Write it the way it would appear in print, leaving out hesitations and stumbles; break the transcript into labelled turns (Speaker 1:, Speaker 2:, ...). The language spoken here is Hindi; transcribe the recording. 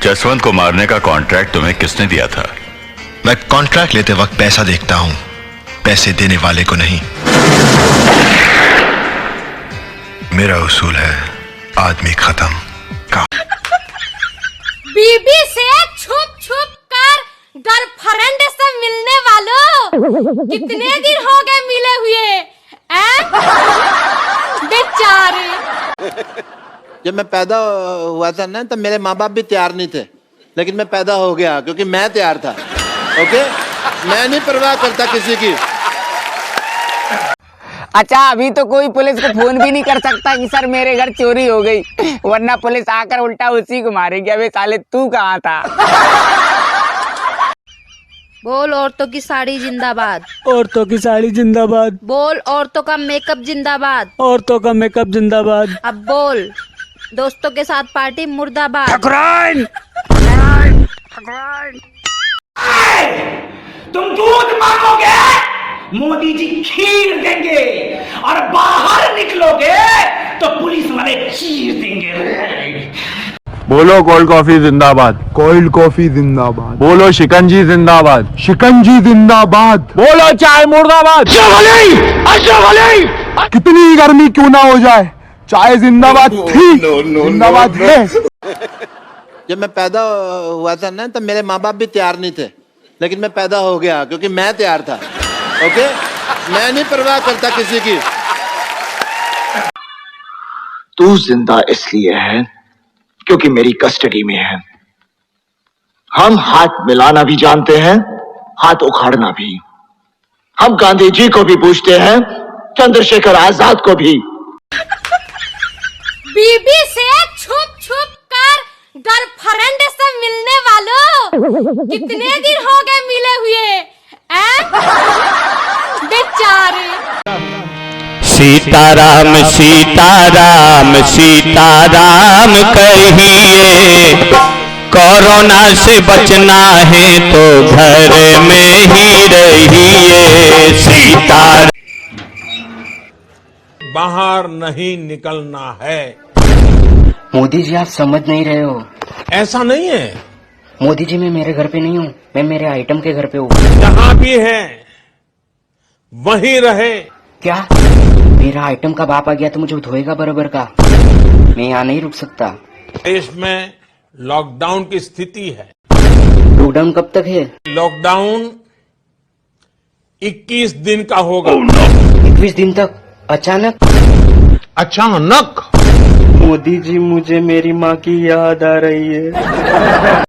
Speaker 1: जसवंत को मारने का कॉन्ट्रैक्ट तुम्हें किसने दिया था?
Speaker 2: मैं कॉन्ट्रैक्ट लेते वक्त पैसा देखता हूं, पैसे देने वाले को नहीं। मेरा उसूल है आदमी खत्म काम।
Speaker 3: बीबी से छुप छुप कर गर्लफ्रेंड से मिलने वालों, कितने दिन हो गए मिले हुए? बेचारे।
Speaker 4: जब मैं पैदा हुआ था ना, तब मेरे माँ बाप भी तैयार नहीं थे, लेकिन मैं पैदा हो गया क्योंकि मैं तैयार था। ओके, मैं नहीं परवाह करता किसी की।
Speaker 5: अच्छा, अभी तो कोई पुलिस को फोन भी नहीं कर सकता कि सर मेरे घर चोरी हो गई, वरना पुलिस आकर उल्टा उसी को मारेगी। अबे साले तू कहाँ था?
Speaker 3: बोल औरतों की साड़ी जिंदाबाद।
Speaker 6: औरतों की साड़ी जिंदाबाद।
Speaker 3: बोल औरतों का मेकअप जिंदाबाद।
Speaker 6: औरतों का मेकअप जिंदाबाद।
Speaker 3: अब बोल दोस्तों के साथ पार्टी मुर्दाबाद।
Speaker 5: ठकुराइन!
Speaker 7: तुम दूध मांगोगे, मोदी जी खीर देंगे, और बाहर निकलोगे तो पुलिस वाले चीर देंगे।
Speaker 8: बोलो कोल्ड कॉफी जिंदाबाद। कोल्ड कॉफी जिंदाबाद। बोलो शिकंजी जिंदाबाद। शिकंजी जिंदाबाद। बोलो चाय मुर्दाबाद। कितनी गर्मी क्यों ना हो जाए, चाय जिंदाबाद थी, जिंदाबाद है।
Speaker 4: जब मैं पैदा हुआ था ना, तब मेरे माँ बाप भी तैयार नहीं थे, लेकिन मैं पैदा हो गया क्योंकि मैं तैयार था। ओके, मैं नहीं परवाह करता किसी की।
Speaker 9: तू जिंदा इसलिए है क्योंकि मेरी कस्टडी में है। हम हाथ मिलाना भी जानते हैं, हाथ उखाड़ना भी। हम गांधी जी को भी पूछते हैं, चंद्रशेखर आजाद को भी।
Speaker 3: बीबी से छुप छुप कर गर्लफ्रेंड से मिलने वालों, कितने दिन हो गए मिले हुए? बेचारे।
Speaker 10: सीताराम सीताराम सीताराम कहिए, कोरोना से बचना है तो घर में ही रहिए। सीताराम।
Speaker 11: बाहर नहीं निकलना है।
Speaker 5: मोदी जी आप समझ नहीं रहे हो।
Speaker 11: ऐसा नहीं है।
Speaker 5: मोदी जी मैं मेरे घर पे नहीं हूँ, मैं मेरे आइटम के घर पे हूँ।
Speaker 11: जहाँ भी है वहीं रहे।
Speaker 5: क्या मेरा आइटम का बाप आ गया तो मुझे धोएगा बराबर का? मैं यहाँ नहीं रुक सकता।
Speaker 11: देश में लॉकडाउन की स्थिति है।
Speaker 5: लॉकडाउन कब तक है?
Speaker 11: लॉकडाउन 21 दिन का होगा।
Speaker 5: 21 दिन तक? अचानक?
Speaker 11: अचानक?
Speaker 6: मोदी जी मुझे मेरी माँ की याद आ रही है।